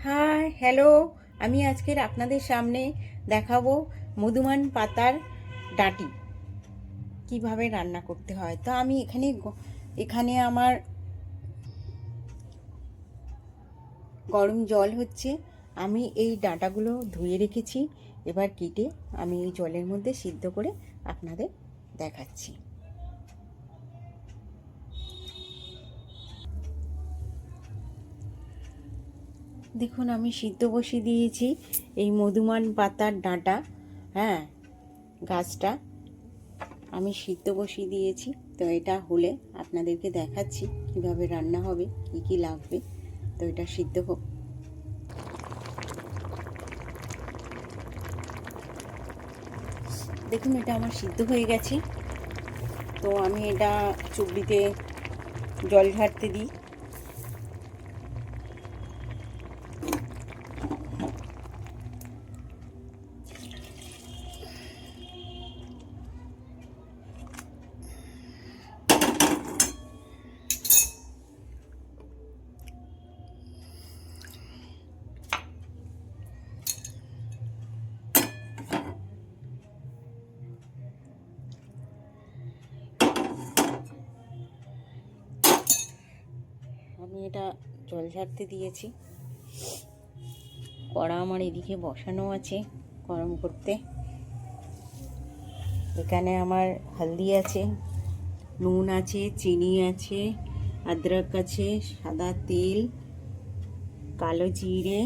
Hi hello, আমি আজকের আপনাদের সামনে দেখাবো মধুমান পাতার ডাঁটি কিভাবে রান্না করতে হয়। তো আমি এখানে আমার গরম জল হচ্ছে। আমি এই ডাঁটাগুলো ধুয়ে রেখেছি, এবার কেটে আমি এই জলের মধ্যে সিদ্ধ করে আপনাদের দেখাচ্ছি। দেখুন, আমি সিদ্ধ বসিয়ে দিয়েছি এই মধুমান পাতার ডাঁটা। হ্যাঁ, গাছটা আমি সিদ্ধ বসিয়ে দিয়েছি। তো এটা হলে আপনাদেরকে দেখাচ্ছি কিভাবে রান্না হবে, কি কি লাগবে। তো এটা সিদ্ধ হোক। দেখুন, এটা আমার সিদ্ধ হয়ে গেছে। তো আমি এটা চুবড়িতে জল ঝাড়তে দিই। আমি এটা জল ঝাড়তে দিয়েছি। কড়া আমার এদিকে বসানো আছে গরম করতে। এখানে আমার হলদি আছে, নুন আছে, চিনি আছে, আদরক আছে, সাদা তেল, কালো জিরে,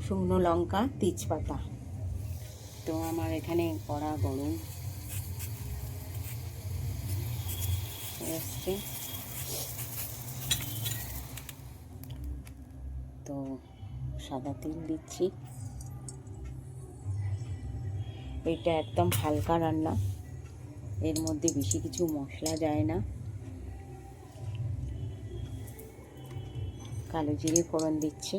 শুকনো লঙ্কা, তেজপাতা। তো আমার এখানে কড়া গরম আসছে। তো সাদা তেল দিচ্ছি। এটা একদম হালকা রান্না, এর মধ্যে বেশি কিছু মশলা যায় না। কালো জিরে ফোড়ন দিচ্ছি।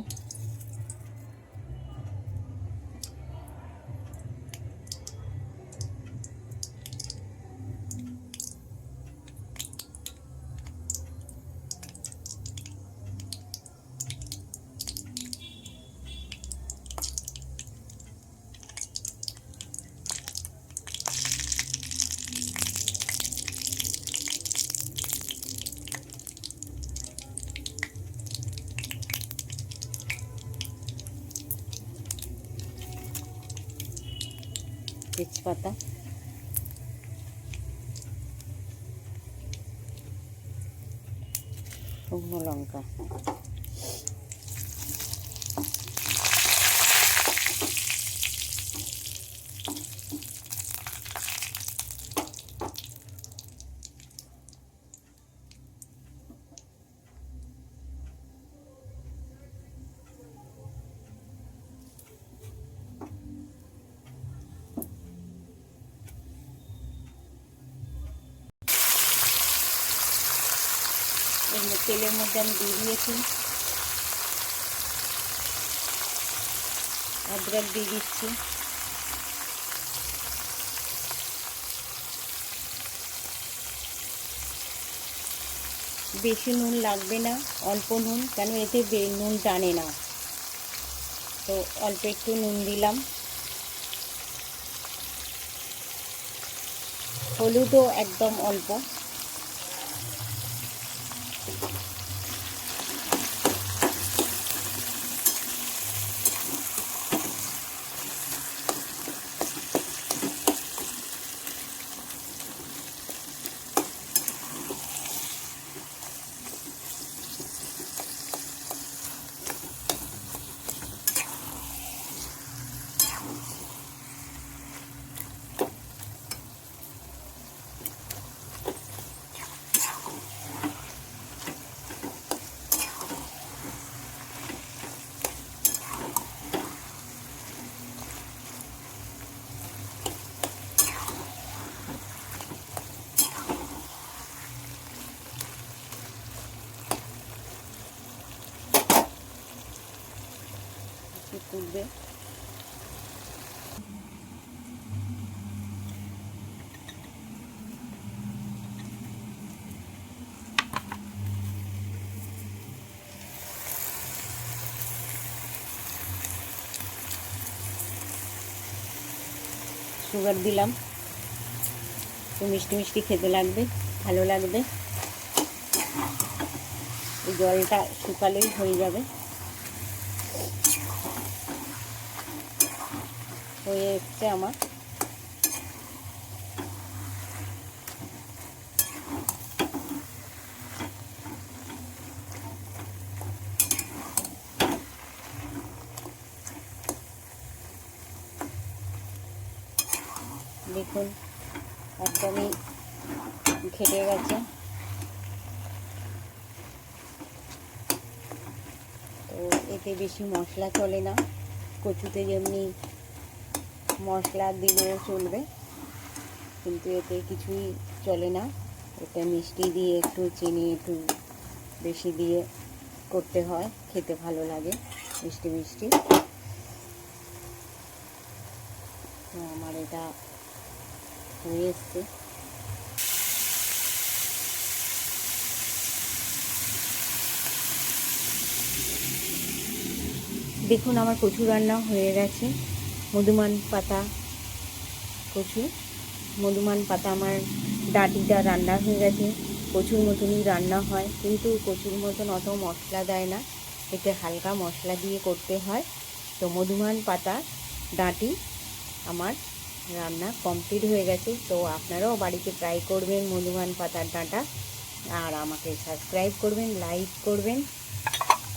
তেজপাতা, শুকনো লঙ্কা। তেলের মধ্যে আমি দিয়ে দিয়েছি আদরক, দিয়ে দিচ্ছি বেশি নুন লাগবে না, অল্প নুন, কেন এতে নুন টানে না। তো অল্প একটু নুন দিলাম। হলুদও একদম অল্প। তুলবে সুগার দিলাম, তো মিষ্টি মিষ্টি খেতে লাগবে, ভালো লাগবে। এই জলটা শুকালেই হয়ে যাবে। হয়ে এসছে আমার। দেখুন একদমই ঘেটে গেছে। তো এতে বেশি মশলা চলে না, কচুতে যেমনি মশলা দিলেও চলবে, কিন্তু এতে কিছুই চলে না। এতে মিষ্টি দিয়ে একটু চিনি একটু বেশি দিয়ে করতে হয়, খেতে ভালো লাগে মিষ্টি মিষ্টি। তো আমার এটা হয়ে এসছে। দেখুন আমার কচু রান্না হয়ে গেছে। মধুমান পাতা কচু, মধুমান পাতা আমার ডাঁটিটা রান্না হয়ে গেছে। কচুর মতনই রান্না হয়, কিন্তু কচুর মতন অত মশলা দেয় না, এতে হালকা মশলা দিয়ে করতে হয়। তো মধুমান পাতা ডাঁটি আমার রান্না কমপ্লিট হয়ে গেছে। তো আপনারাও বাড়িতে ট্রাই করবেন মধুমান পাতার ডাঁটা, আর আমাকে সাবস্ক্রাইব করবেন, লাইক করবেন,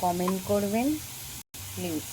কমেন্ট করবেন প্লিজ।